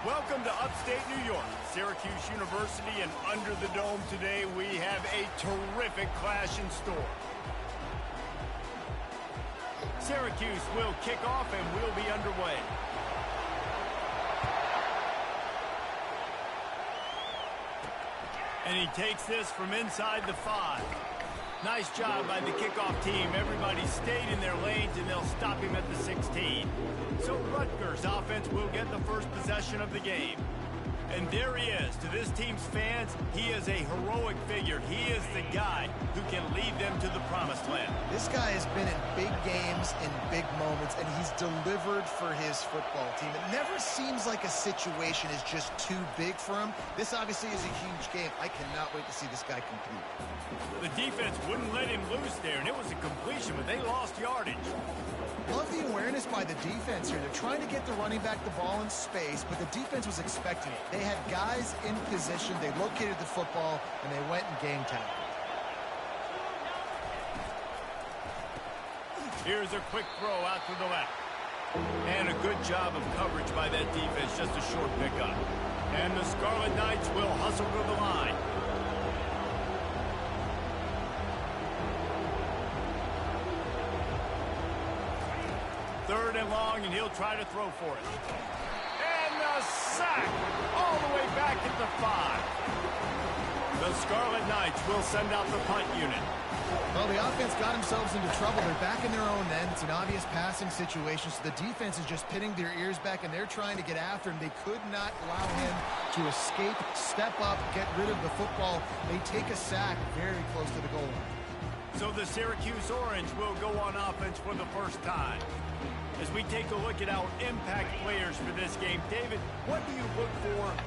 Welcome to upstate New York, Syracuse University, and under the dome today we have a terrific clash in store. Syracuse will kick off and we'll be underway. And he takes this from inside the 5. Nice job by the kickoff team. Everybody stayed in their lanes, and they'll stop him at the 16. So Rutgers offense will get the first possession of the game. And there he is. To this team's fans, he is a heroic figure. He is the guy who can lead them to the promised land. This guy has been in big games, in big moments, and he's delivered for his football team. It never seems like a situation is just too big for him. This obviously is a huge game. I cannot wait to see this guy compete. The defense wouldn't let him loose there, and it was a completion, but they lost yardage. Love the awareness by the defense here. They're trying to get the running back the ball in space, but the defense was expecting it. They had guys in position, they located the football, and they went and game tackled. Here's a quick throw out to the left. And a good job of coverage by that defense, just a short pickup. And the Scarlet Knights will hustle to the line. Third and long, and he'll try to throw for it. And the sack all the way back at the 5. The Scarlet Knights will send out the punt unit. Well, the offense got themselves into trouble. They're back in their own end. It's an obvious passing situation, so the defense is just pinning their ears back, and they're trying to get after him. They could not allow him to escape, step up, get rid of the football. They take a sack very close to the goal line. So the Syracuse Orange will go on offense for the first time. As we take a look at our impact players for this game, David, what do you look for?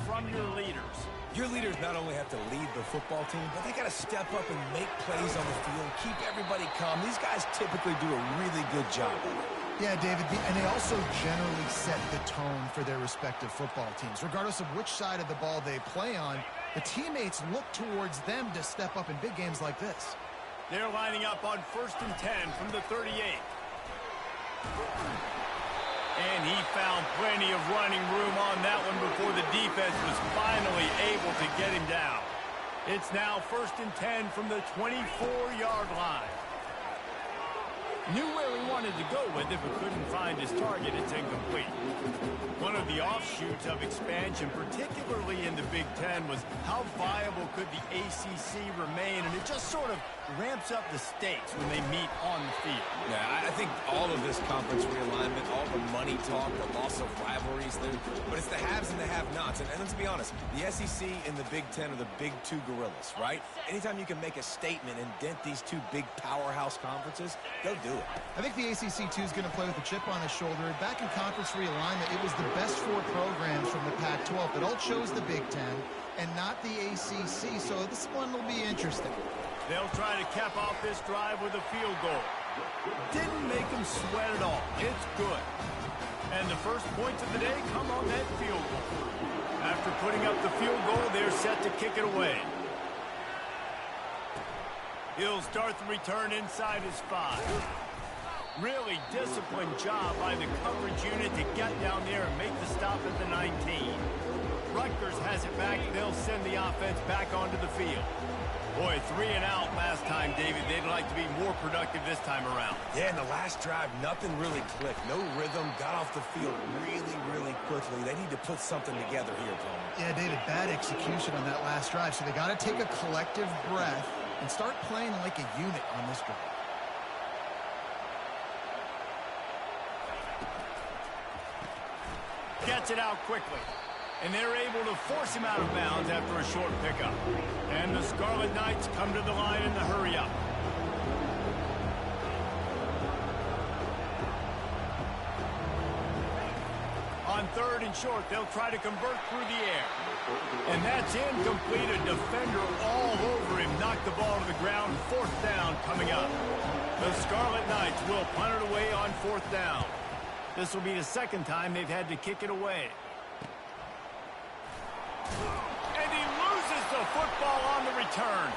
From your leaders. Your leaders not only have to lead the football team, but they got to step up and make plays on the field, keep everybody calm. These guys typically do a really good job. Yeah, David, and they also generally set the tone for their respective football teams. Regardless of which side of the ball they play on, the teammates look towards them to step up in big games like this. They're lining up on 1st and 10 from the 38. And he found plenty of running room on that one before the defense was finally able to get him down. It's now 1st and 10 from the 24-yard line. Knew where he wanted to go with it, but couldn't find his target. It's incomplete. One of the offshoots of expansion, particularly in the Big Ten, was how viable could the ACC remain, and it just sort of ramps up the stakes when they meet on the field. Yeah, I think all of this conference realignment, all the money talk, the loss of rivalries, but it's the haves and the have-nots. And let's be honest, the SEC and the Big Ten are the big two gorillas, right? Anytime you can make a statement and dent these two big powerhouse conferences, go do it. I think the ACC, too, is going to play with a chip on his shoulder. Back in conference realignment, it was the best 4 programs from the Pac-12 that all chose the Big Ten and not the ACC, so this one will be interesting. They'll try to cap off this drive with a field goal. Didn't make them sweat at all. It's good. And the first points of the day come on that field goal. After putting up the field goal, they're set to kick it away. He'll start the return inside his 5. Really disciplined job by the coverage unit to get down there and make the stop at the 19. Rutgers has it back. They'll send the offense back onto the field. Boy, 3 and out last time, David. They'd like to be more productive this time around. Yeah, in the last drive, nothing really clicked. No rhythm, got off the field really, really quickly. They need to put something together here, Tony. Yeah, David, bad execution on that last drive. So they got to take a collective breath and start playing like a unit on this drive. Gets it out quickly. And they're able to force him out of bounds after a short pickup. And the Scarlet Knights come to the line in the hurry-up. On 3rd and short, they'll try to convert through the air. And that's incomplete. A defender all over him. Knocked the ball to the ground. 4th down coming up. The Scarlet Knights will punt it away on 4th down. This will be the second time they've had to kick it away. And he loses the football on the return.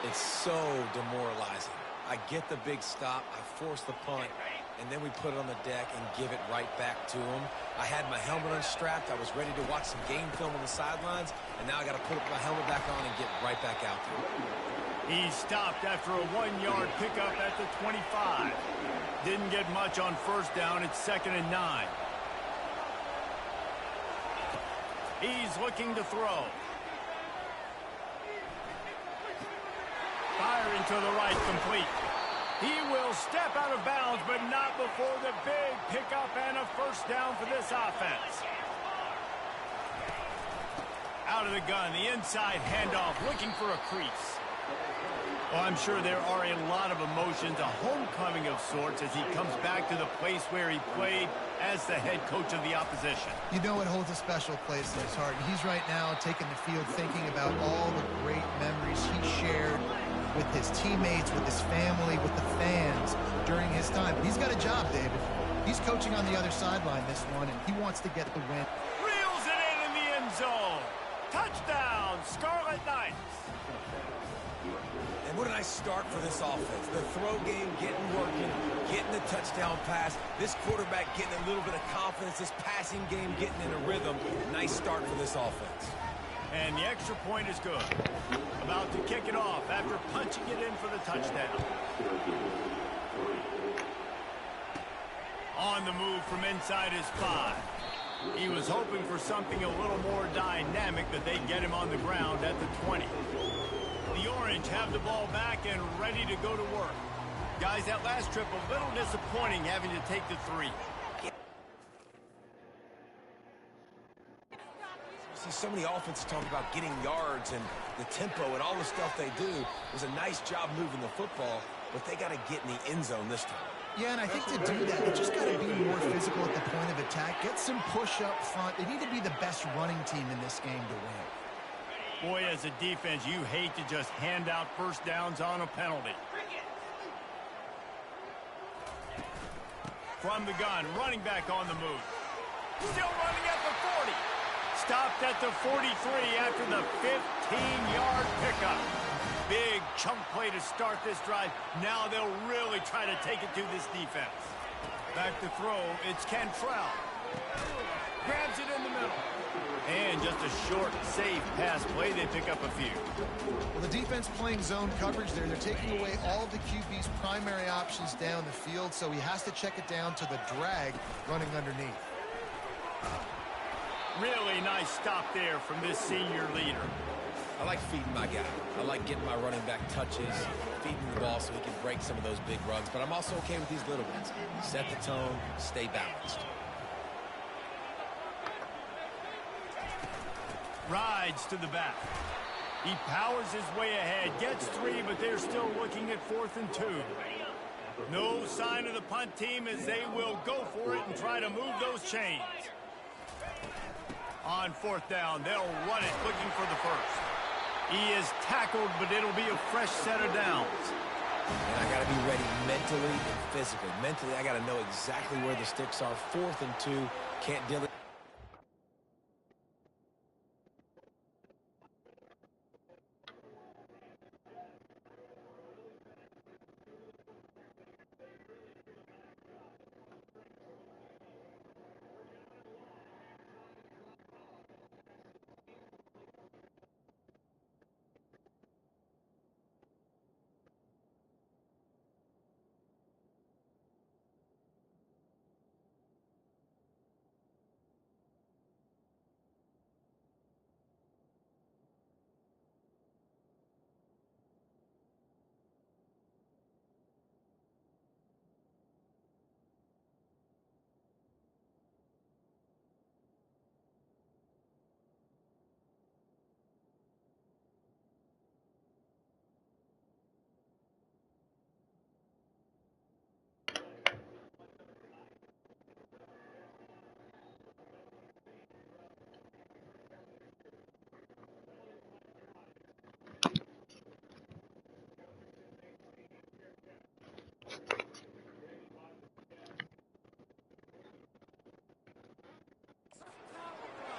It's so demoralizing. I get the big stop, I force the punt, and then we put it on the deck and give it right back to him. I had my helmet unstrapped. I was ready to watch some game film on the sidelines, and now I got to put my helmet back on and get right back out there. He stopped after a 1-yard pickup at the 25. Didn't get much on 1st down. It's 2nd and 9. He's looking to throw. Firing to the right, complete. He will step out of bounds, but not before the big pickup and a 1st down for this offense. Out of the gun, the inside handoff, looking for a crease. Well, I'm sure there are a lot of emotions, a homecoming of sorts, as he comes back to the place where he played as the head coach of the opposition. You know it holds a special place in his heart. And he's right now taking the field thinking about all the great memories he shared with his teammates, with his family, with the fans during his time. He's got a job, David. He's coaching on the other sideline this one, and he wants to get the win. Reels it in the end zone. Touchdown, Scarlet Knights. And what a nice start for this offense. The throw game getting working, getting the touchdown pass. This quarterback getting a little bit of confidence. This passing game getting in a rhythm. Nice start for this offense. And the extra point is good. About to kick it off after punching it in for the touchdown. On the move from inside his 5. He was hoping for something a little more dynamic, but they get him on the ground at the 20. The Orange have the ball back and ready to go to work. Guys, that last trip a little disappointing having to take the 3. See, so many offenses talk about getting yards and the tempo and all the stuff they do. It was a nice job moving the football, but they got to get in the end zone this time. Yeah, and I think to do that, they just got to be more physical at the point of attack. Get some push up front. They need to be the best running team in this game to win. Boy, as a defense, you hate to just hand out 1st downs on a penalty. From the gun, running back on the move. Still running at the 40. Stopped at the 43 after the 15-yard pickup. Big chunk play to start this drive. Now they'll really try to take it to this defense. Back to throw, it's Cantrell. Grabs it in the middle. And just a short, safe pass play. They pick up a few. Well, the defense playing zone coverage there. They're taking away all the QB's primary options down the field, so he has to check it down to the drag running underneath. Really nice stop there from this senior leader. I like feeding my guy. I like getting my running back touches, feeding the ball so he can break some of those big runs. But I'm also okay with these little ones. Set the tone, stay balanced. Rides to the back. He powers his way ahead, gets 3, but they're still looking at 4th and 2. No sign of the punt team as they will go for it and try to move those chains. On 4th down, they'll run it, looking for the 1st. He is tackled, but it'll be a fresh set of downs. And I got to be ready mentally and physically. Mentally, I got to know exactly where the sticks are. 4th and 2, can't deal it.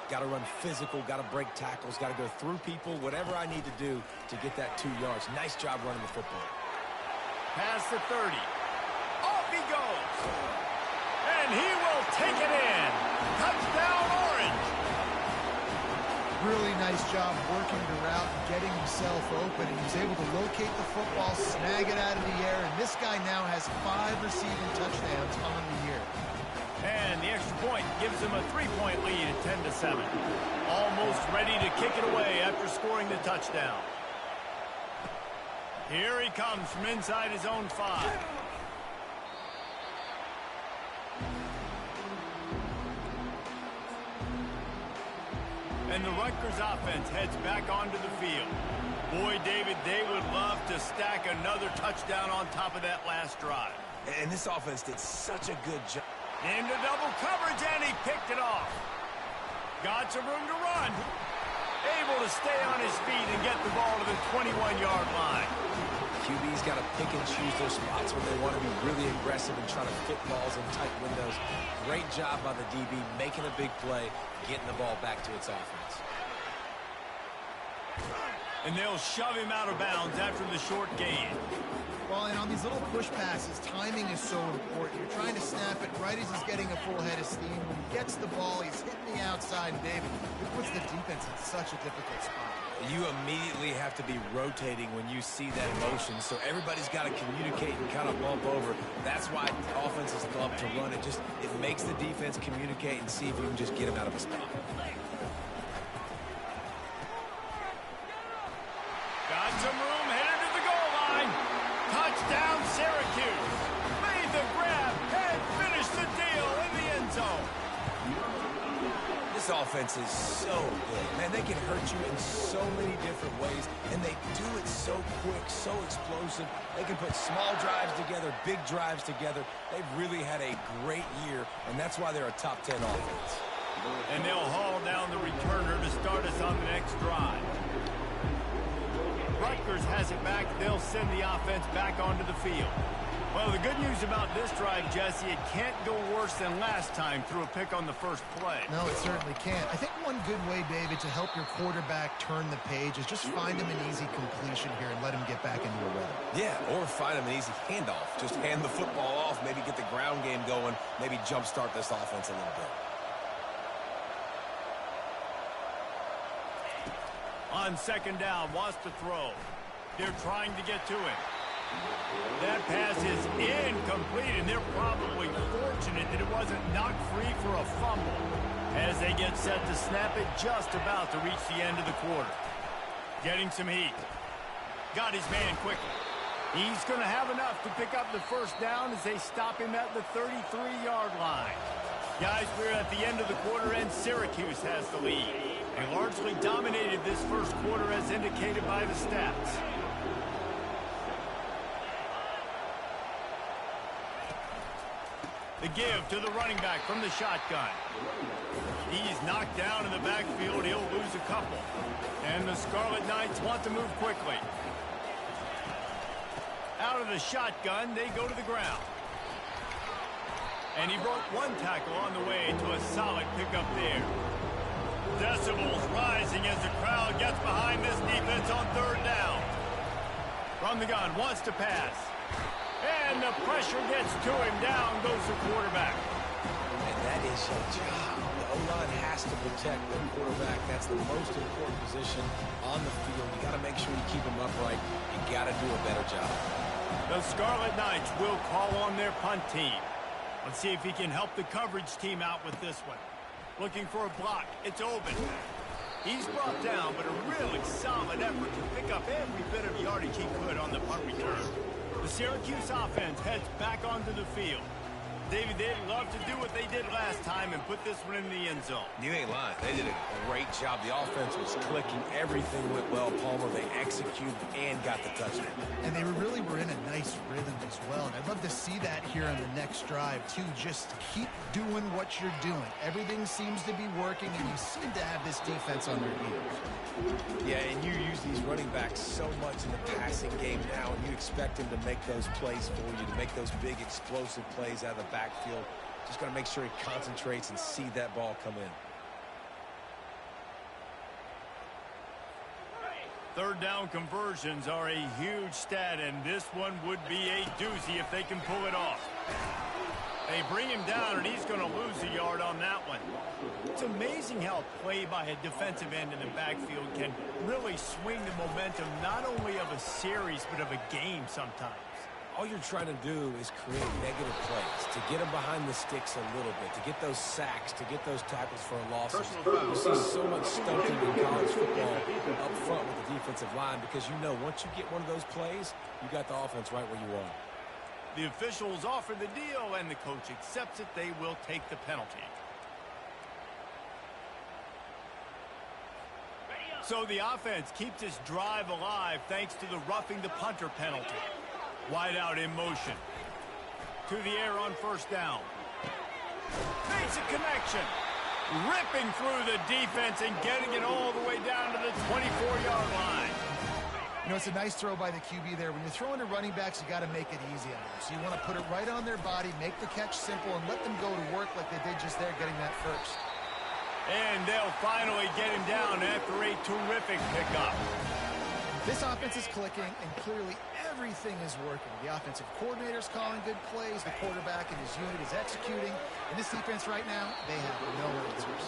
Got to run physical, got to break tackles, got to go through people, whatever I need to do to get that 2 yards. Nice job running the football. Past the 30. Off he goes. And he will take it in. Touchdown, Orange. Really nice job working the route and getting himself open, and he's able to locate the football, snag it out of the air, and this guy now has 5 receiving touchdowns on the year. And the extra point gives him a 3-point lead at 10-7. Almost ready to kick it away after scoring the touchdown. Here he comes from inside his own 5. And the Rutgers offense heads back onto the field. Boy, David, they would love to stack another touchdown on top of that last drive. And this offense did such a good job. Into double coverage, and he picked it off. Got some room to run. Able to stay on his feet and get the ball to the 21-yard line. QB's got to pick and choose their spots when they want to be really aggressive and try to fit balls in tight windows. Great job by the DB, making a big play, getting the ball back to its offense. And they'll shove him out of bounds after the short gain. Well, and on these little push passes, timing is so important. You're trying to snap it right as he's getting a full head of steam. When he gets the ball, he's hitting the outside, and David, it puts the defense in such a difficult spot. You immediately have to be rotating when you see that motion, so everybody's got to communicate and kind of bump over. That's why offenses love to run it. It makes the defense communicate and see if you can just get him out of a spot. Got some room, headed to the goal line. Touchdown, Syracuse. Made the grab and finished the deal in the end zone. This offense is so good. Man, they can hurt you in so many different ways, and they do it so quick, so explosive. They can put small drives together, big drives together. They've really had a great year, and that's why they're a top 10 offense. And they'll haul down the returner to start us on the next drive. Rutgers has it back. They'll send the offense back onto the field. Well, the good news about this drive, Jesse, it can't go worse than last time through a pick on the first play. No, it certainly can't. I think one good way, David, to help your quarterback turn the page is just find him an easy completion here and let him get back into a rhythm. Yeah, or find him an easy handoff. Just hand the football off, maybe get the ground game going, maybe jumpstart this offense a little bit. On second down, wants to throw. They're trying to get to him. That pass is incomplete, and they're probably fortunate that it wasn't knocked free for a fumble as they get set to snap it just about to reach the end of the quarter. Getting some heat. Got his man quickly. He's going to have enough to pick up the first down as they stop him at the 33-yard line. Guys, we're at the end of the quarter, and Syracuse has the lead. They largely dominated this first quarter as indicated by the stats. The give to the running back from the shotgun. He's knocked down in the backfield. He'll lose a couple. And the Scarlet Knights want to move quickly. Out of the shotgun, they go to the ground. And he broke one tackle on the way to a solid pickup there. Decibels rising as the crowd gets behind this defense on third down. From the gun, wants to pass. And the pressure gets to him. Down goes the quarterback. And that is your job. The O-line has to protect the quarterback. That's the most important position on the field. You got to make sure you keep him upright. You got to do a better job. The Scarlet Knights will call on their punt team. Let's see if he can help the coverage team out with this one. Looking for a block. It's open. He's brought down, but a really solid effort to pick up every bit of yardage he could on the punt return. The Syracuse offense heads back onto the field. David, they'd love to do what they did last time and put this one in the end zone. You ain't lying. They did a great job. The offense was clicking. Everything went well. Palmer, they executed and got the touchdown. And they really were in a nice rhythm as well. And I'd love to see that here on the next drive, too. Just keep doing what you're doing. Everything seems to be working, and you seem to have this defense on their heels. Yeah, and you use these running backs so much in the passing game now, and you expect them to make those plays for you, to make those big explosive plays out of the backfield. Just got to make sure he concentrates and see that ball come in. Third down conversions are a huge stat, and this one would be a doozy if they can pull it off. They bring him down, and he's going to lose a yard on that one. It's amazing how play by a defensive end in the backfield can really swing the momentum not only of a series but of a game sometimes. All you're trying to do is create negative plays, to get them behind the sticks a little bit, to get those sacks, to get those tackles for losses. You see so much stunting in college football up front with the defensive line because you know once you get one of those plays, you got the offense right where you want. The officials offer the deal, and the coach accepts it. They will take the penalty. So the offense keeps this drive alive thanks to the roughing the punter penalty. Wide out in motion. To the air on first down. Makes a connection. Ripping through the defense and getting it all the way down to the 24-yard line. You know, it's a nice throw by the QB there. When you're throwing to running backs, you got to make it easy on them. So you want to put it right on their body, make the catch simple, and let them go to work like they did just there, getting that first. And they'll finally get him down after a terrific pickup. This offense is clicking, and clearly everything is working. The offensive coordinator's calling good plays. The quarterback and his unit is executing. And this defense right now, they have no answers.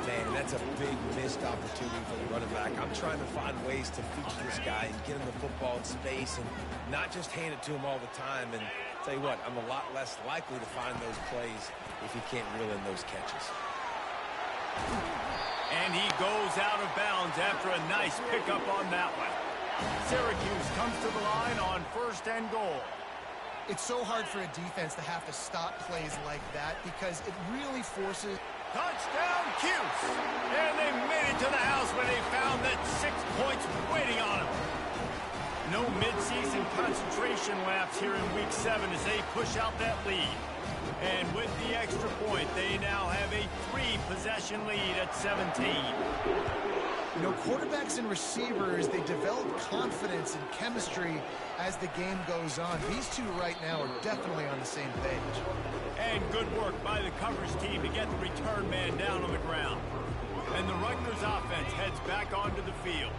Man, that's a big missed opportunity for the running back. I'm trying to find ways to feature this guy and get him the football in space and not just hand it to him all the time. And tell you what, I'm a lot less likely to find those plays if he can't reel in those catches. And he goes out of bounds after a nice pickup on that one. Syracuse comes to the line on first and goal. It's so hard for a defense to have to stop plays like that because it really forces... Touchdown, Cuse! And they made it to the house when they found that 6 points waiting on them. No midseason concentration laps here in Week 7 as they push out that lead. And with the extra point, they now have a 3-possession lead at 17. You know, quarterbacks and receivers, they develop confidence and chemistry as the game goes on. These two right now are definitely on the same page. And good work by the coverage team to get the return man down on the ground. And the Rutgers offense heads back onto the field.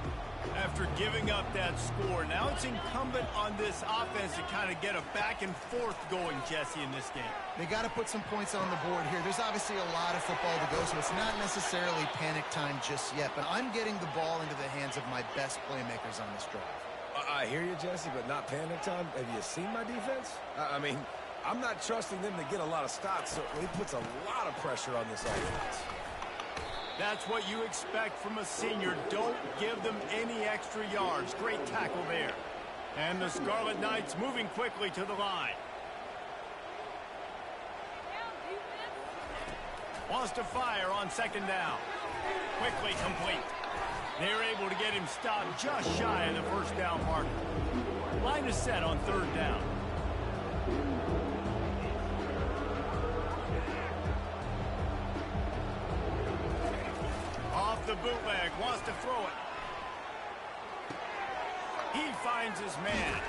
After giving up that score, now it's incumbent on this offense to kind of get a back and forth going, Jesse, in this game. They got to put some points on the board here. There's obviously a lot of football to go, so it's not necessarily panic time just yet, but I'm getting the ball into the hands of my best playmakers on this drive. I hear you, Jesse, but not panic time. Have you seen my defense? I mean, I'm not trusting them to get a lot of stops, so it puts a lot of pressure on this offense. That's what you expect from a senior. Don't give them any extra yards. Great tackle there. And the Scarlet Knights moving quickly to the line. Wants to fire on second down. Quickly complete. They're able to get him stopped just shy of the first down marker. Line is set on third down. Off the bootleg, wants to throw it. He finds his man.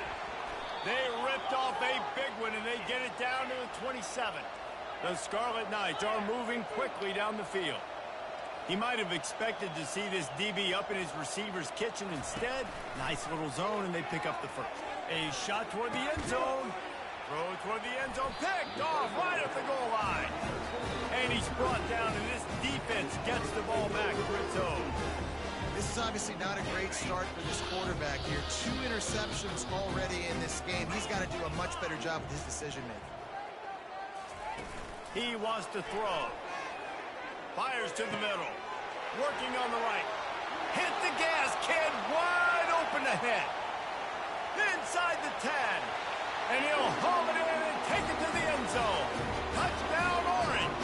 They ripped off a big one, and they get it down to the 27. The Scarlet Knights are moving quickly down the field. He might have expected to see this DB up in his receiver's kitchen. Instead, nice little zone, and they pick up the first. A shot toward the end zone. Throw toward the end zone. Picked off right at the goal line. And he's brought down, and this defense gets the ball back to its own. This is obviously not a great start for this quarterback here. 2 interceptions already in this game. He's got to do a much better job with his decision-making. He wants to throw. Fires to the middle. Working on the right. Hit the gas, kid. Wide open ahead. Inside the 10. And he'll haul it in and take it to the end zone. Touchdown, Orange.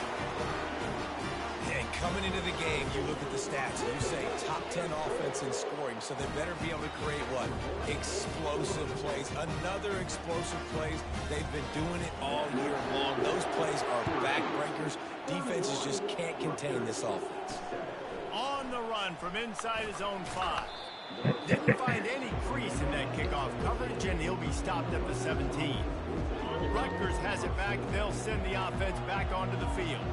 And coming into the game, you look at the stats. You say top 10 offense in scoring, so they better be able to create what? Explosive plays. Another explosive plays. They've been doing it all year long. Those plays are backbreakers. Defenses just can't contain this offense. On the run from inside his own 5. Didn't find any crease in that kickoff coverage, and he'll be stopped at the 17. Rutgers has it back. They'll send the offense back onto the field.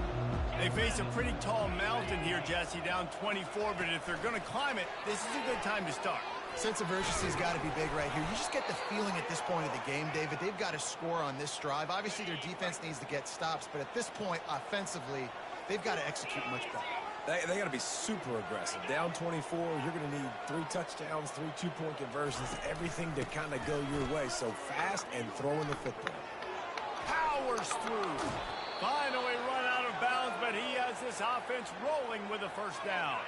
They face a pretty tall mountain here, Jesse, down 24, but if they're going to climb it, this is a good time to start. Sense of urgency's got to be big right here. You just get the feeling at this point of the game, David, they've got to score on this drive. Obviously, their defense needs to get stops, but at this point, offensively, they've got to execute much better. They got to be super aggressive. Down 24, you're going to need 3 touchdowns, 3 two-point conversions, everything to kind of go your way. So fast and throwing the football. Powers through. Finally run out of bounds, but he has this offense rolling with a first down.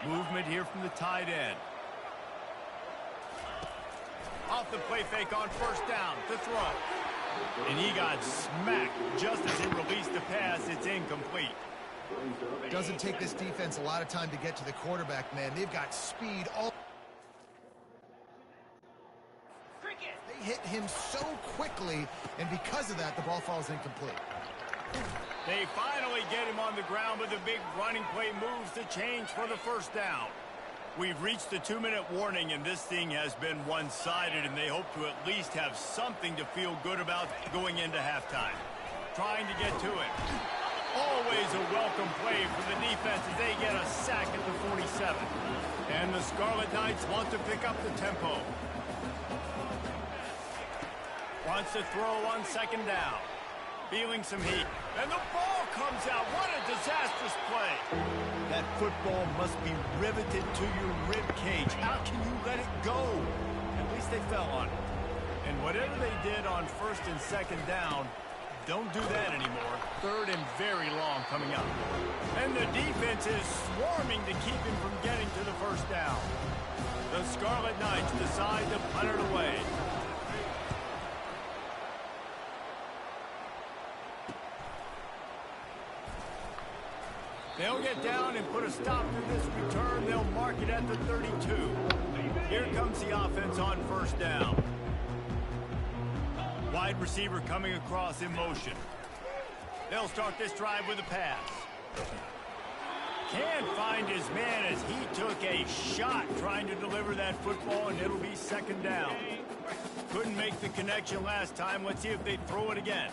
Movement here from the tight end. Off the play fake on first down to throw. And he got smacked just as he released the pass. It's incomplete. Doesn't take this defense a lot of time to get to the quarterback, man. They've got speed all. They hit him so quickly, and because of that, the ball falls incomplete. They finally get him on the ground, but the big running play moves the change for the first down. We've reached the 2-minute warning, and this thing has been one-sided, and they hope to at least have something to feel good about going into halftime. Trying to get to it. Always a welcome play for the defense as they get a sack at the 47. And the Scarlet Knights want to pick up the tempo. Wants to throw on second down. Feeling some heat. And the ball comes out. What a disastrous play. That football must be riveted to your rib cage. How can you let it go? At least they fell on it. And whatever they did on first and second down, don't do that anymore. Third and very long coming up. And the defense is swarming to keep him from getting to the first down. The Scarlet Knights decide to punt it away. They'll get down and put a stop to this return. They'll mark it at the 32. Here comes the offense on first down. Wide receiver coming across in motion. They'll start this drive with a pass. Can't find his man as he took a shot trying to deliver that football, and it'll be second down. Couldn't make the connection last time. Let's see if they throw it again.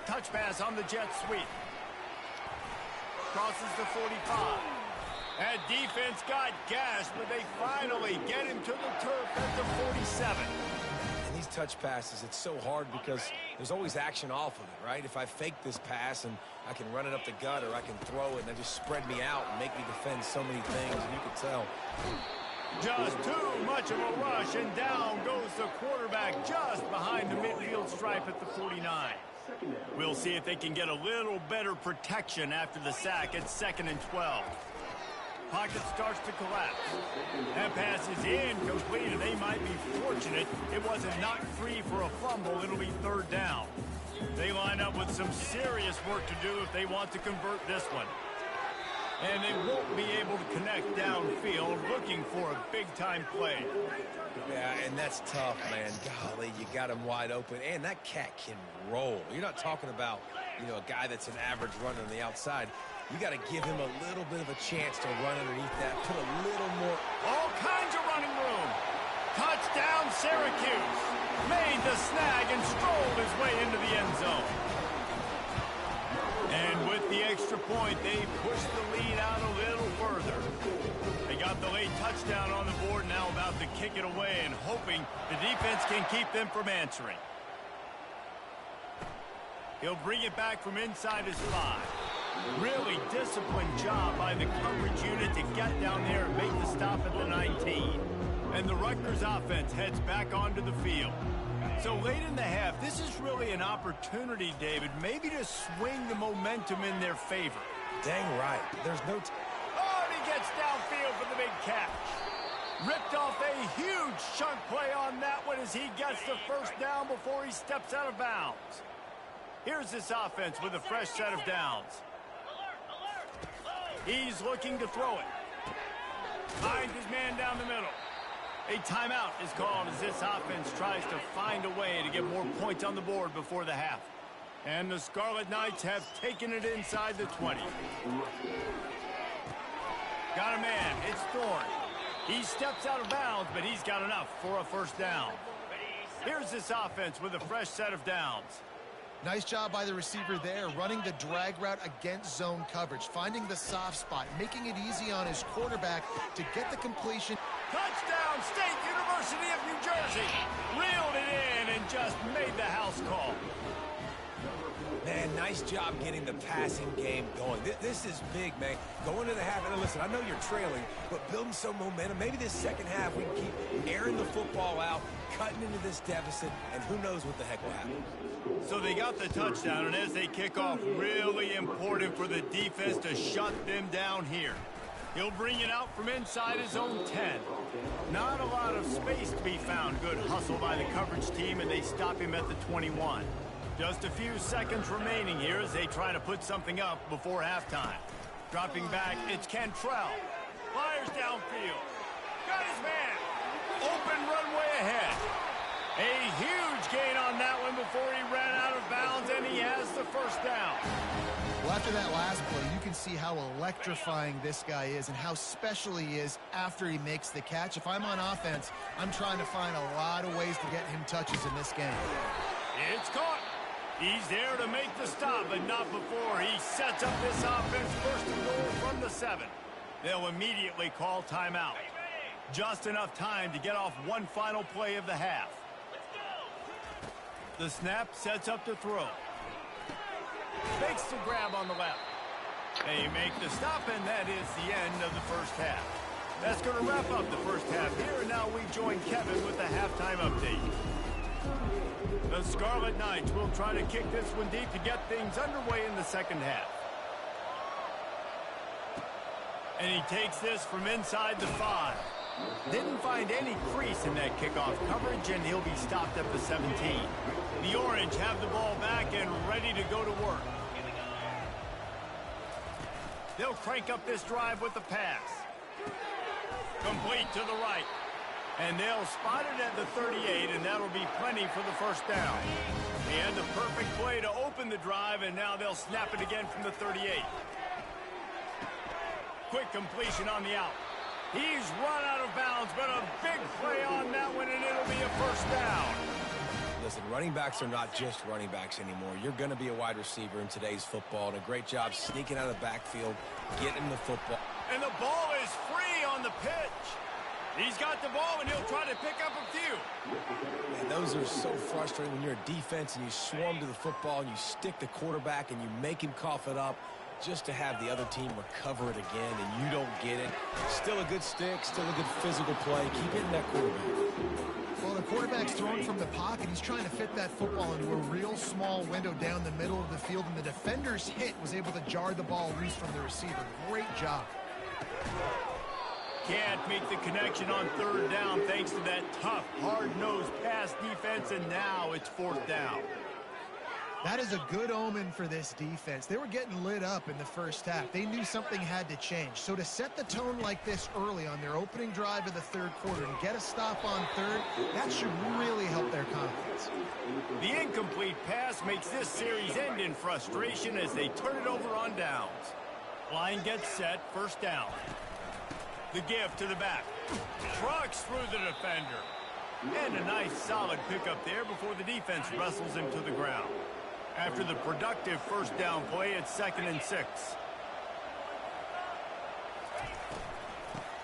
Touch pass on the jet sweep. Crosses the 45. That defense got gashed, but they finally get him to the turf at the 47. And these touch passes, it's so hard because there's always action off of it, right? If I fake this pass and I can run it up the gut or I can throw it and they just spread me out and make me defend so many things, and you can tell. Just too much of a rush, and down goes the quarterback just behind the midfield stripe at the 49. We'll see if they can get a little better protection after the sack at 2nd and 12. Pocket starts to collapse. That pass is incomplete, and they might be fortunate it wasn't knocked free for a fumble. It'll be third down. They line up with some serious work to do if they want to convert this one. And they won't be able to connect downfield, looking for a big-time play. Yeah, and that's tough, man. Golly, you got him wide open. And that cat can roll. You're not talking about, a guy that's an average runner on the outside. You got to give him a little bit of a chance to run underneath that, put a little more. All kinds of running room. Touchdown, Syracuse. Made the snag and strolled his way into the end zone. And with the extra point, they push the lead out a little further. They got the late touchdown on the board, now about to kick it away and hoping the defense can keep them from answering. He'll bring it back from inside his 5. Really disciplined job by the coverage unit to get down there and make the stop at the 19. And the Rutgers offense heads back onto the field. So late in the half, this is really an opportunity, David, maybe to swing the momentum in their favor. Dang right. There's no... Oh, and he gets downfield for the big catch. Ripped off a huge chunk play on that one as he gets the first down before he steps out of bounds. Here's this offense with a fresh set of downs. He's looking to throw it. Finds his man down the middle. A timeout is called as this offense tries to find a way to get more points on the board before the half. And the Scarlet Knights have taken it inside the 20. Got a man. It's Thorne. He steps out of bounds, but he's got enough for a first down. Here's this offense with a fresh set of downs. Nice job by the receiver there, running the drag route against zone coverage, finding the soft spot, making it easy on his quarterback to get the completion. Touchdown, State University of New Jersey. Reeled it in and just made the house call. Man, nice job getting the passing game going. This is big, man. Going to the half, and listen, I know you're trailing, but building some momentum. Maybe this second half we can keep airing the football out, cutting into this deficit, and who knows what the heck will happen. So they got the touchdown, and as they kick off, really important for the defense to shut them down here. He'll bring it out from inside his own 10. Not a lot of space to be found. Good hustle by the coverage team, and they stop him at the 21. Just a few seconds remaining here as they try to put something up before halftime. Dropping back, it's Cantrell. Fires downfield. Got his man. Open runway ahead. A huge gain on that one before he ran out of bounds, and he has the first down. Well, after that last play, you can see how electrifying this guy is and how special he is after he makes the catch. If I'm on offense, I'm trying to find a lot of ways to get him touches in this game. It's caught. He's there to make the stop, but not before he sets up this offense first and goal from the 7. They'll immediately call timeout. Just enough time to get off one final play of the half. The snap sets up to throw. Makes the grab on the left. They make the stop, and that is the end of the first half. That's going to wrap up the first half here, and now we join Kevin with the halftime update. The Scarlet Knights will try to kick this one deep to get things underway in the second half. And he takes this from inside the 5. Didn't find any crease in that kickoff coverage, and he'll be stopped at the 17. The Orange have the ball back and ready to go to work. They'll crank up this drive with the pass. Complete to the right. And they'll spot it at the 38, and that'll be plenty for the first down. He had the perfect play to open the drive, and now they'll snap it again from the 38. Quick completion on the out. He's run out of bounds, but a big play on that one, and it'll be a first down. Listen, running backs are not just running backs anymore. You're going to be a wide receiver in today's football, and a great job sneaking out of the backfield, getting the football. And the ball is free on the pitch. He's got the ball, and he'll try to pick up a few. Man, those are so frustrating when you're a defense and you swarm to the football and you stick the quarterback and you make him cough it up just to have the other team recover it again, and you don't get it. Still a good stick, still a good physical play. Keep hitting that quarterback. Well, the quarterback's throwing from the pocket. He's trying to fit that football into a real small window down the middle of the field, and the defender's hit was able to jar the ball loose from the receiver. Great job. Can't make the connection on third down thanks to that tough, hard-nosed pass defense, and now it's fourth down. That is a good omen for this defense. They were getting lit up in the first half. They knew something had to change. So to set the tone like this early on their opening drive of the third quarter and get a stop on third, that should really help their confidence. The incomplete pass makes this series end in frustration as they turn it over on downs. Line gets set, first down. The give to the back. Trucks through the defender. And a nice solid pickup there before the defense wrestles him to the ground. After the productive first down play, it's 2nd and 6.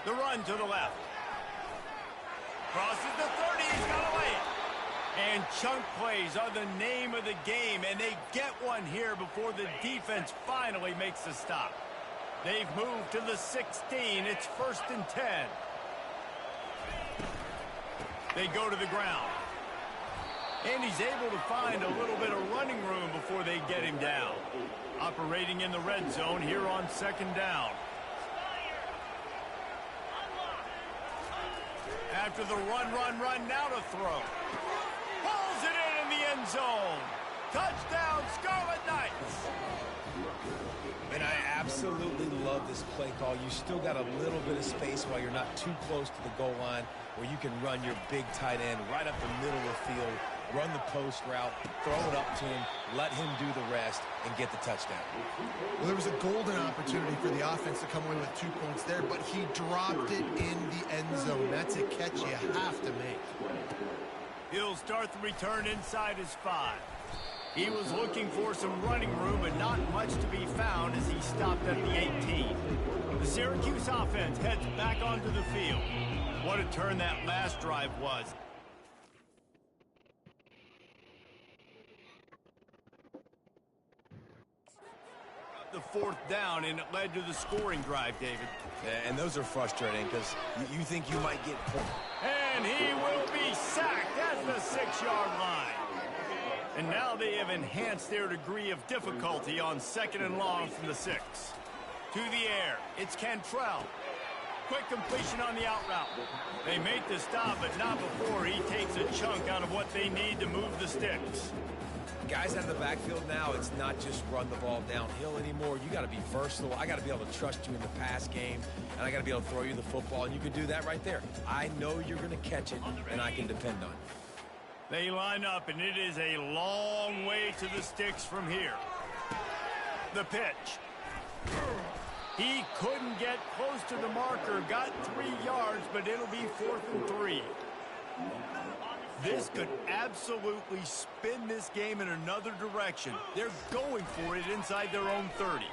The run to the left. Crosses the 30, he's got to lay it. And chunk plays are the name of the game, and they get one here before the defense finally makes a stop. They've moved to the 16. It's 1st and 10. They go to the ground. And he's able to find a little bit of running room before they get him down. Operating in the red zone here on 2nd down. After the run, now to throw. Pulls it in the end zone. Touchdown, Scarlet Knights. And I absolutely love this play call. You still got a little bit of space while you're not too close to the goal line where you can run your big tight end right up the middle of the field, run the post route, throw it up to him, let him do the rest, and get the touchdown. Well, there was a golden opportunity for the offense to come away with 2 points there, but he dropped it in the end zone. That's a catch you have to make. He'll start the return inside his 5. He was looking for some running room, but not much to be found as he stopped at the 18. The Syracuse offense heads back onto the field. What a turn that last drive was. The fourth down, and it led to the scoring drive, David. Yeah, and those are frustrating because you think you might get points. And he will be sacked at the 6-yard line. And now they have enhanced their degree of difficulty on 2nd and long from the 6. To the air, it's Cantrell. Quick completion on the out route. They make the stop, but not before he takes a chunk out of what they need to move the sticks. Guys out of the backfield now, it's not just run the ball downhill anymore. You got to be versatile. I got to be able to trust you in the pass game, and I got to be able to throw you the football, and you can do that right there. I know you're going to catch it, and I can depend on it. They line up, and it is a long way to the sticks from here. The pitch. He couldn't get close to the marker, got 3 yards, but it'll be 4th and 3. This could absolutely spin this game in another direction. They're going for it inside their own 30.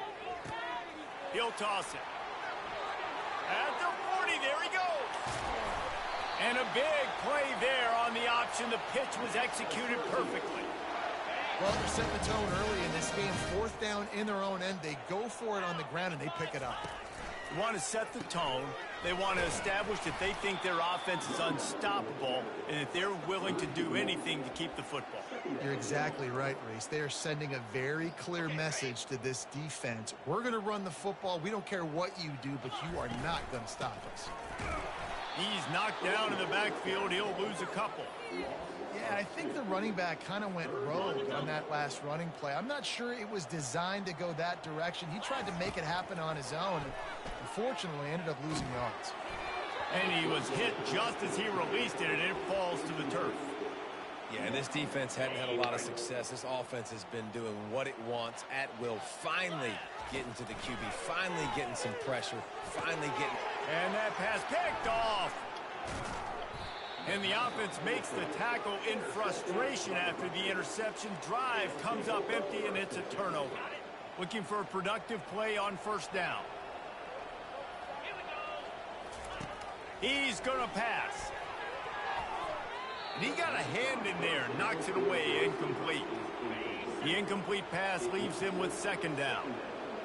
He'll toss it. At the 40, there he goes. And a big play there on the option. The pitch was executed perfectly. Well, they're setting the tone early in this game. 4th down in their own end. They go for it on the ground, and they pick it up. They want to set the tone. They want to establish that they think their offense is unstoppable and that they're willing to do anything to keep the football. You're exactly right, Reese. They are sending a very clear message to this defense. We're going to run the football. We don't care what you do, but you are not going to stop us. He's knocked down in the backfield. He'll lose a couple. Yeah, I think the running back kind of went rogue on that last running play. I'm not sure it was designed to go that direction. He tried to make it happen on his own. Unfortunately, ended up losing yards. And he was hit just as he released it, and it falls to the turf. Yeah, and this defense hadn't had a lot of success. This offense has been doing what it wants at will. Finally getting to the QB. Finally getting some pressure. Finally getting... And that pass picked off. And the offense makes the tackle in frustration after the interception. Drive comes up empty, and it's a turnover. Looking for a productive play on 1st down. He's going to pass. And he got a hand in there, knocks it away, incomplete. The incomplete pass leaves him with 2nd down.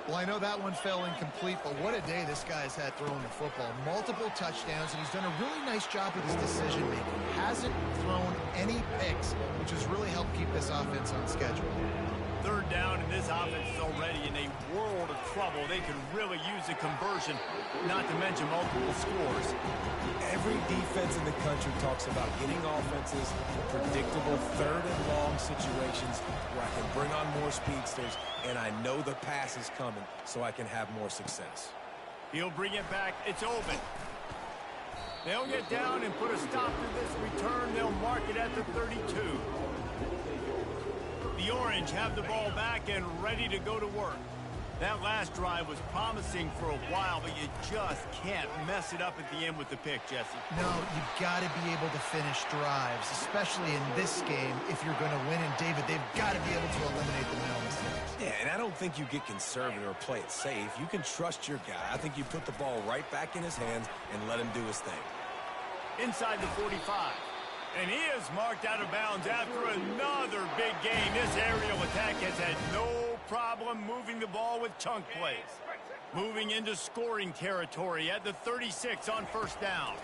Well, I know that one fell incomplete, but what a day this guy's had throwing the football. Multiple touchdowns, and he's done a really nice job with his decision-making. Hasn't thrown any picks, which has really helped keep this offense on schedule. 3rd down, and this offense is already in a world of trouble. They could really use a conversion, not to mention multiple scores. Every defense in the country talks about getting offenses in predictable 3rd and long situations where I can bring on more speedsters, and I know the pass is coming, so I can have more success. He'll bring it back. It's open. They'll get down and put a stop to this return. They'll mark it at the 32. The Orange have the ball back and ready to go to work. That last drive was promising for a while, but you just can't mess it up at the end with the pick, Jesse. No, you've got to be able to finish drives, especially in this game if you're going to win. And, David, they've got to be able to eliminate the mental mistakes. Yeah, and I don't think you get conservative or play it safe. You can trust your guy. I think you put the ball right back in his hands and let him do his thing. Inside the 45. And he is marked out of bounds after another big game. This aerial attack has had no problem moving the ball with chunk plays. Moving into scoring territory at the 36 on 1st down.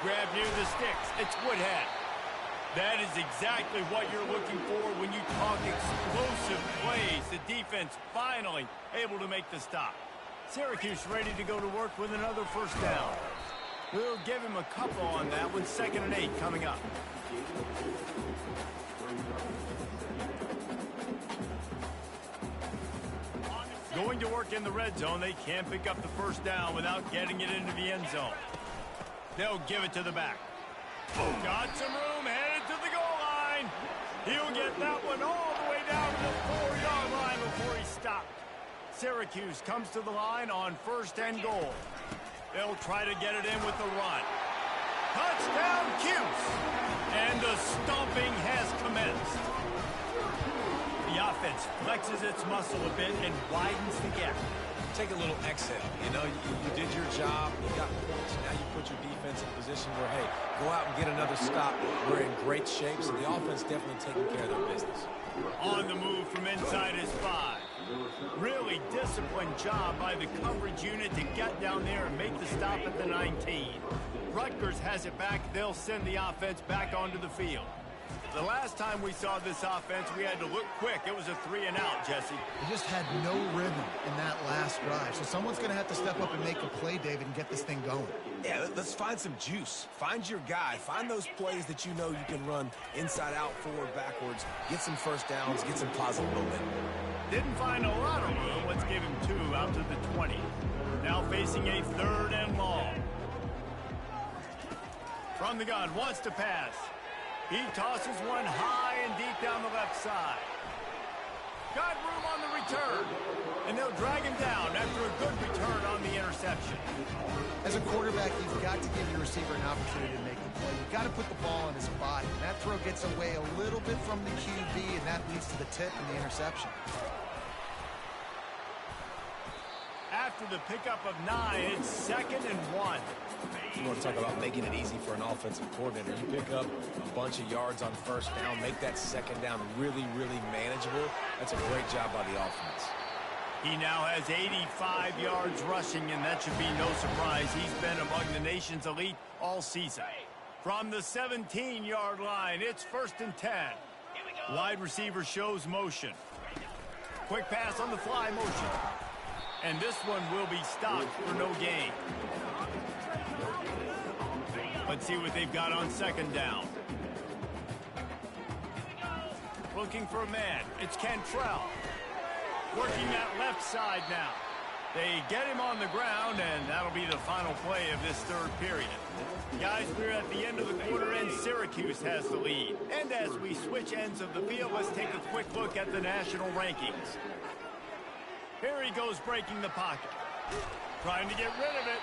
Grab near the sticks. It's Woodhead. That is exactly what you're looking for when you talk explosive plays. The defense finally able to make the stop. Syracuse ready to go to work with another 1st down. We'll give him a couple on that one. 2nd and 8 coming up. Going to work in the red zone. They can't pick up the 1st down without getting it into the end zone. They'll give it to the back. Got some room, headed to the goal line. He'll get that one all the way down to the 4-yard line before he stopped. Syracuse comes to the line on 1st and goal. They'll try to get it in with the run. Touchdown, Cuse! And the stomping has commenced. The offense flexes its muscle a bit and widens the gap. Take a little exhale. You know, you did your job. You got points. Now you put your defense in a position where, hey, go out and get another stop. We're in great shape, so the offense definitely taking care of their business. On the move from inside his 5. Really disciplined job by the coverage unit to get down there and make the stop at the 19. Rutgers has it back. They'll send the offense back onto the field. The last time we saw this offense, we had to look quick. It was a 3-and-out, Jesse. They just had no rhythm in that last drive. So someone's going to have to step up and make a play, David, and get this thing going. Yeah, let's find some juice. Find your guy. Find those plays that you know you can run inside out, forward, backwards. Get some first downs. Get some positive momentum. Didn't find a lot of room. Let's give him 2 out to the 20. Now facing a 3rd and long. From the gun, wants to pass. He tosses one high and deep down the left side. Got room on the return. And they'll drag him down after a good return on the interception. As a quarterback, you've got to give your receiver an opportunity to make the play. You've got to put the ball in his body. And that throw gets away a little bit from the QB, and that leads to the tip and the interception. After the pickup of 9, it's 2nd and 1. You want to talk about making it easy for an offensive coordinator. You pick up a bunch of yards on first down, make that second down really, really manageable. That's a great job by the offense. He now has 85 yards rushing, and that should be no surprise. He's been among the nation's elite all season. From the 17-yard line, it's 1st and 10. Wide receiver shows motion. Quick pass on the fly motion. And this one will be stopped for no gain. Let's see what they've got on 2nd down. Looking for a man. It's Cantrell. Working that left side now. They get him on the ground, and that'll be the final play of this 3rd period. Guys, we're at the end of the quarter, and Syracuse has the lead. And as we switch ends of the field, let's take a quick look at the national rankings. Here he goes breaking the pocket. Trying to get rid of it.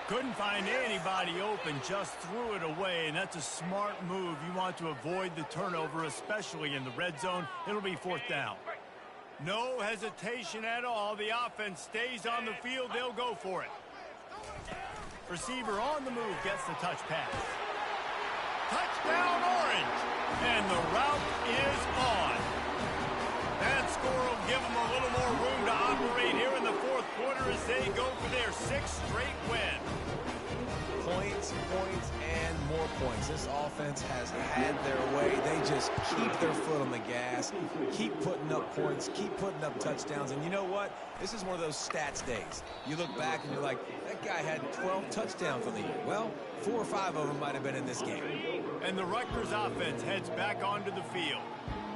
Couldn't find anybody open, just threw it away, and that's a smart move. You want to avoid the turnover, especially in the red zone. It'll be 4th down. No hesitation at all. The offense stays on the field. They'll go for it. Receiver on the move gets the touch pass. Touchdown, Orange! And the route is on. That score will give them a little more room to operate here in the 4th quarter as they go for their 6th straight win. Points, points, and more points. This offense has had their way. They just keep their foot on the gas, keep putting up points, keep putting up touchdowns. And you know what? This is one of those stats days. You look back and you're like, that guy had 12 touchdowns on the year. Well, 4 or 5 of them might have been in this game. And the Rutgers offense heads back onto the field.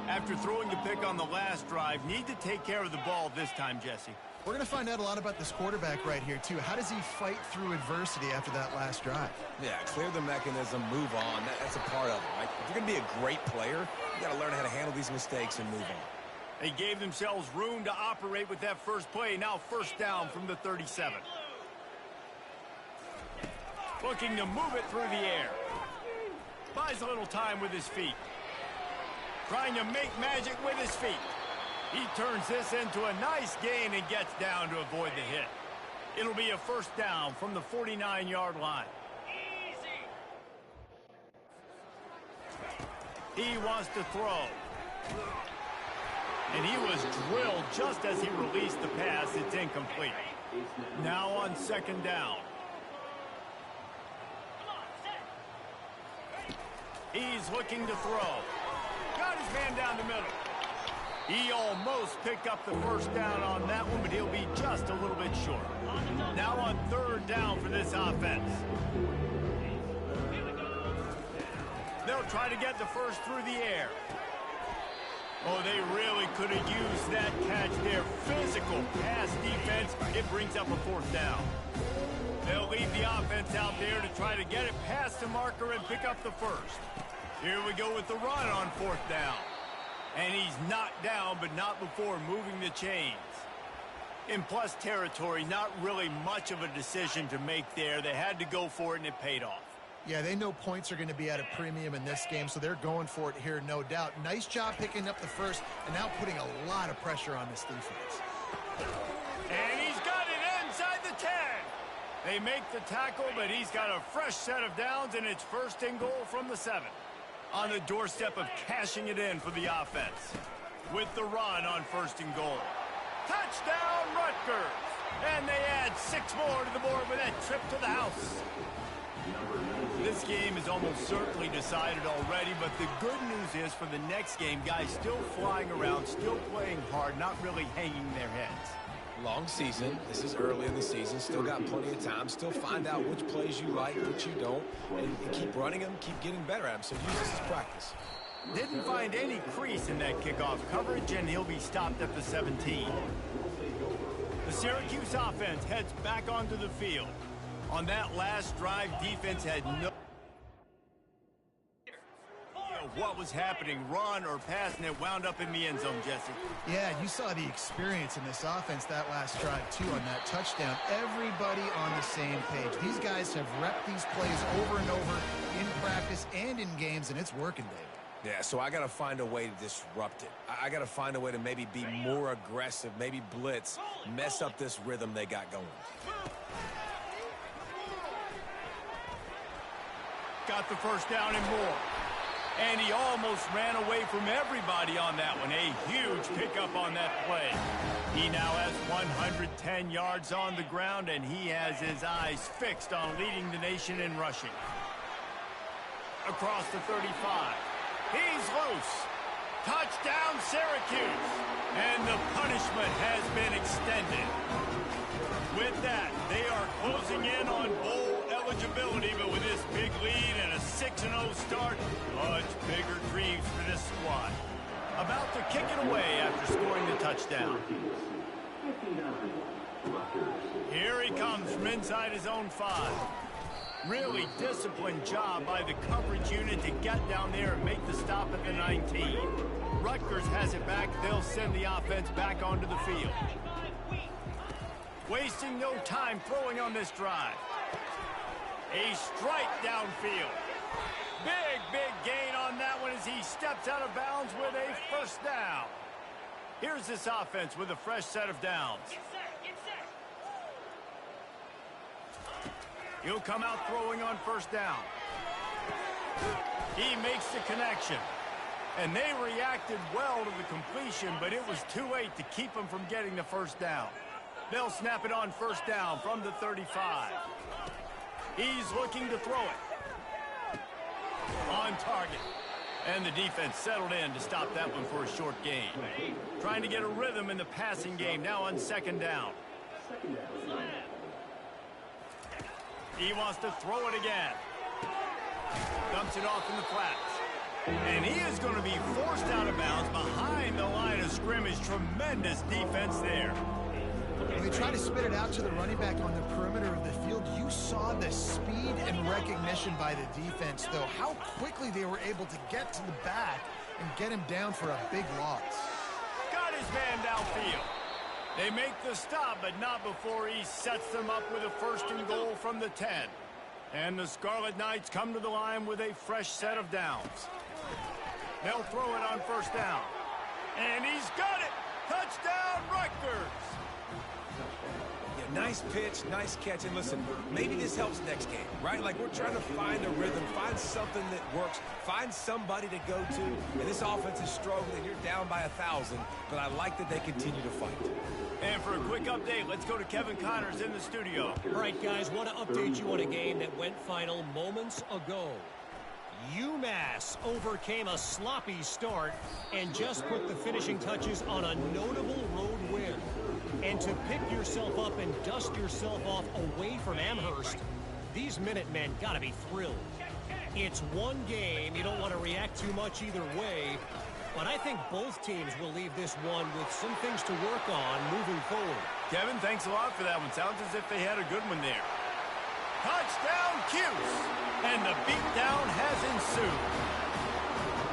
After throwing the pick on the last drive, need to take care of the ball this time, Jesse. We're going to find out a lot about this quarterback right here, too. How does he fight through adversity after that last drive? Yeah, clear the mechanism, move on. That's a part of it, right? If you're going to be a great player, you got to learn how to handle these mistakes and move on. They gave themselves room to operate with that first play. Now 1st down from the 37. Looking to move it through the air. Buys a little time with his feet. Trying to make magic with his feet. He turns this into a nice gain and gets down to avoid the hit. It'll be a 1st down from the 49-yard line. He wants to throw. And he was drilled just as he released the pass. It's incomplete. Now on 2nd down. He's looking to throw. Got his man down the middle. He almost picked up the 1st down on that one, but he'll be just a little bit short. Now on 3rd down for this offense. They'll try to get the first through the air. Oh, they really could have used that catch there. Physical pass defense. It brings up a 4th down. They'll leave the offense out there to try to get it past the marker and pick up the 1st. Here we go with the run on 4th down. And he's knocked down, but not before moving the chains. In plus territory, not really much of a decision to make there. They had to go for it, and it paid off. Yeah, they know points are going to be at a premium in this game, so they're going for it here, no doubt. Nice job picking up the first and now putting a lot of pressure on this defense. And he's got it inside the 10. They make the tackle, but he's got a fresh set of downs, and it's first and goal from the 7. On the doorstep of cashing it in for the offense. With the run on first and goal. Touchdown, Rutgers! And they add 6 more to the board with that trip to the house. This game is almost certainly decided already, but the good news is for the next game, guys still flying around, still playing hard, not really hanging their heads. Long season. This is early in the season. Still got plenty of time. Still find out which plays you like, which you don't, and keep running them, keep getting better at them. So use this as practice. Didn't find any crease in that kickoff coverage, and he'll be stopped at the 17. The Syracuse offense heads back onto the field. On that last drive, defense had no idea what was happening, run or pass, and it wound up in the end zone, Jesse. Yeah, you saw the experience in this offense that last drive, too, on that touchdown. Everybody on the same page. These guys have repped these plays over and over in practice and in games, and it's working, David. Yeah, so I got to find a way to disrupt it. I got to find a way to maybe be more aggressive, maybe blitz, mess up this rhythm they got going. Got the first down and more. And he almost ran away from everybody on that one. A huge pickup on that play. He now has 110 yards on the ground, and he has his eyes fixed on leading the nation in rushing. Across the 35. He's loose. Touchdown, Syracuse. And the punishment has been extended. With that, they are closing in on bowl eligibility, but with this big lead and a 6-0 start, much bigger dreams for this squad. About to kick it away after scoring the touchdown. Here he comes from inside his own 5. Really disciplined job by the coverage unit to get down there and make the stop at the 19. Rutgers has it back. They'll send the offense back onto the field. Wasting no time throwing on this drive. A strike downfield. Big gain on that one as he steps out of bounds with a first down. Here's this offense with a fresh set of downs. He'll come out throwing on first down. He makes the connection. And they reacted well to the completion, but it was too late to keep him from getting the first down. They'll snap it on first down from the 35. He's looking to throw it. On target. And the defense settled in to stop that one for a short gain. Trying to get a rhythm in the passing game now on second down. He wants to throw it again. Dumps it off in the flats. And he is going to be forced out of bounds behind the line of scrimmage. Tremendous defense there. When they try to spit it out to the running back on the perimeter of the field, you saw the speed and recognition by the defense, though. How quickly they were able to get to the back and get him down for a big loss. Got his man downfield. They make the stop, but not before he sets them up with a first and goal from the 10. And the Scarlet Knights come to the line with a fresh set of downs. They'll throw it on first down. And he's got it! Touchdown, Rutgers! Yeah, nice pitch, nice catch. And listen, maybe this helps next game, right? Like, we're trying to find a rhythm, find something that works, find somebody to go to. And this offense is struggling. You're down by 1,000, but I like that they continue to fight. And for a quick update, let's go to Kevin Connors in the studio. All right, guys, want to update you on a game that went final moments ago. UMass overcame a sloppy start and just put the finishing touches on a notable road win. And to pick yourself up and dust yourself off away from Amherst, these Minutemen got to be thrilled. It's one game. You don't want to react too much either way. But I think both teams will leave this one with some things to work on moving forward. Kevin, thanks a lot for that one. Sounds as if they had a good one there. Touchdown, Cuse! And the beatdown has ensued.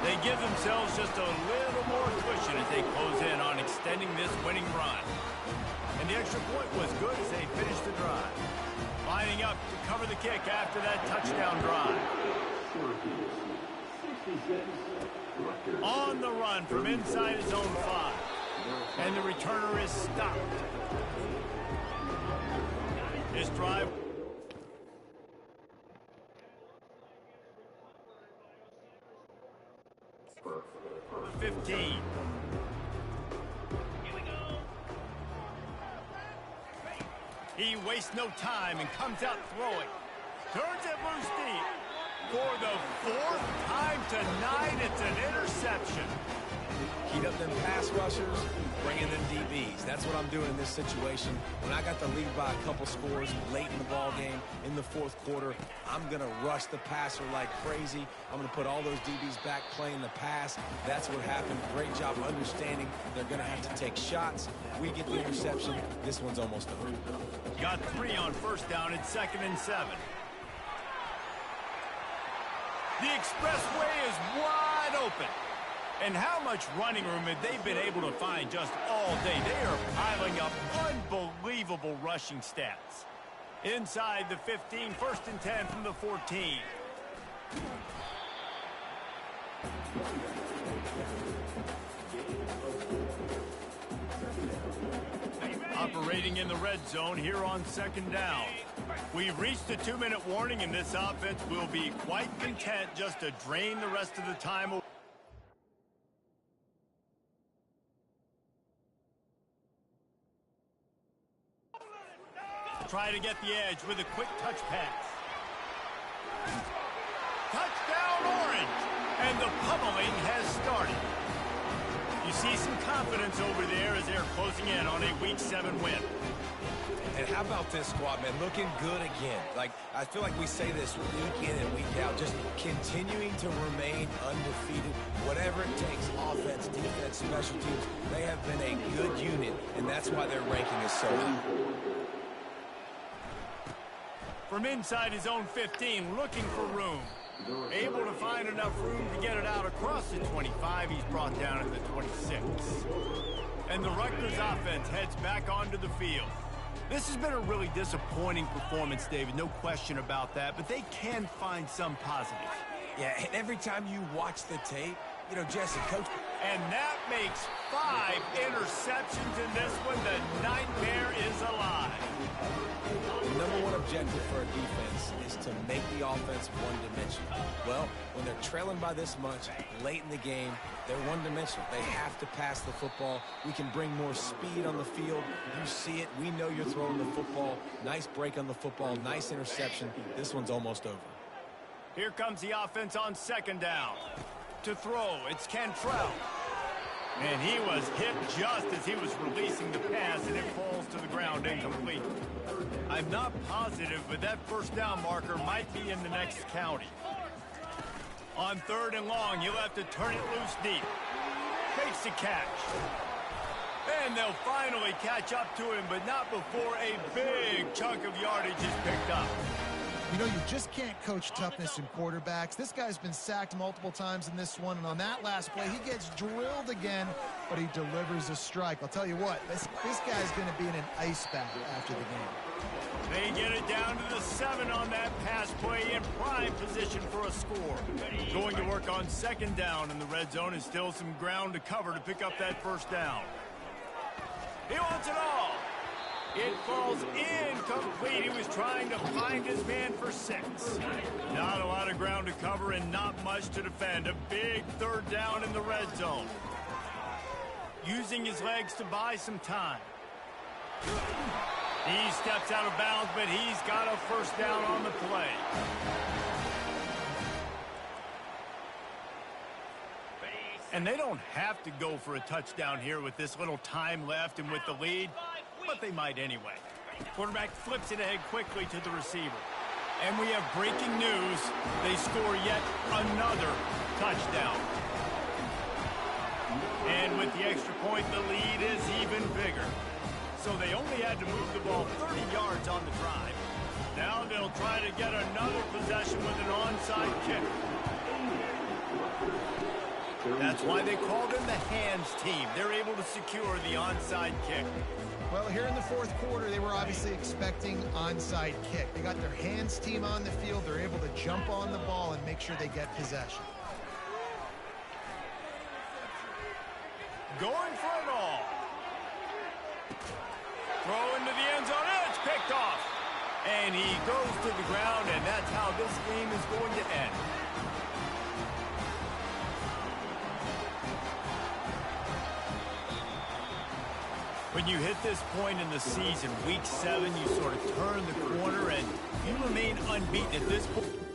They give themselves just a little more cushion as they close in on extending this winning run. And the extra point was good as they finished the drive. Lining up to cover the kick after that touchdown drive. run from inside his own 5. And the returner is stopped. His drive. 15. He wastes no time and comes out throwing. Turns it loose deep. For the 4th time tonight, it's an interception. Heat up them pass rushers, bring in them DBs. That's what I'm doing in this situation. When I got the lead by a couple scores late in the ball game, in the 4th quarter, I'm going to rush the passer like crazy. I'm going to put all those DBs back playing the pass. That's what happened. Great job understanding they're going to have to take shots. We get the interception. This one's almost over. Got 3 on first down. It's 2nd and 7. The expressway is wide open. And how much running room have they been able to find just all day? They are piling up unbelievable rushing stats. Inside the 15, 1st and 10 from the 14. Operating in the red zone here on 2nd down. We've reached the 2-minute warning, and this offense will be quite content just to drain the rest of the time away. Try to get the edge with a quick touch pass. Touchdown Orange! And the pummeling has started. You see some confidence over there as they're closing in on a Week 7 win. And how about this squad, man? Looking good again. Like, I feel like we say this week in and week out, just continuing to remain undefeated. Whatever it takes, offense, defense, special teams, they have been a good unit, and that's why their ranking is so high. From inside his own 15, looking for room. Able to find enough room to get it out across the 25. He's brought down at the 26. And the Rutgers offense heads back onto the field. This has been a really disappointing performance, David. No question about that, but they can find some positives. Yeah, and every time you watch the tape, you know, Jesse, coach. And that makes 5 interceptions in this one. The nightmare is alive. The #1 objective for a defense is to make the offense one-dimensional. Well, when they're trailing by this much late in the game, they're one-dimensional. They have to pass the football. We can bring more speed on the field. You see it. We know you're throwing the football. Nice break on the football. Nice interception. This one's almost over. Here comes the offense on 2nd down. To throw, it's Cantrell. And he was hit just as he was releasing the pass, and it falls to the ground incomplete. I'm not positive, but that 1st down marker might be in the next county. On 3rd and long, he'll have to turn it loose deep. Makes the catch. And they'll finally catch up to him, but not before a big chunk of yardage is picked up. You know, you just can't coach toughness in quarterbacks. This guy's been sacked multiple times in this one, and on that last play, he gets drilled again, but he delivers a strike. I'll tell you what, this guy's going to be in an ice bath after the game. They get it down to the 7 on that pass play in prime position for a score. Going to work on 2nd down in the red zone, and still some ground to cover to pick up that 1st down. He wants it all. It falls incomplete. He was trying to find his man for 6. Not a lot of ground to cover and not much to defend. A big 3rd down in the red zone. Using his legs to buy some time. He steps out of bounds, but he's got a 1st down on the play. And they don't have to go for a touchdown here with this little time left and with the lead, but they might anyway. Quarterback flips it ahead quickly to the receiver. And we have breaking news. They score yet another touchdown. And with the extra point, the lead is even bigger. So they only had to move the ball 30 yards on the drive. Now they'll try to get another possession with an onside kick. That's why they call them the hands team. They're able to secure the onside kick. Well, here in the 4th quarter, they were obviously expecting onside kick. They got their hands team on the field. They're able to jump on the ball and make sure they get possession. going for it all. Throw into the end zone, and it's picked off. And he goes to the ground, and that's how this game is going to end. When you hit this point in the season, week 7, you sort of turn the corner and you remain unbeaten at this point.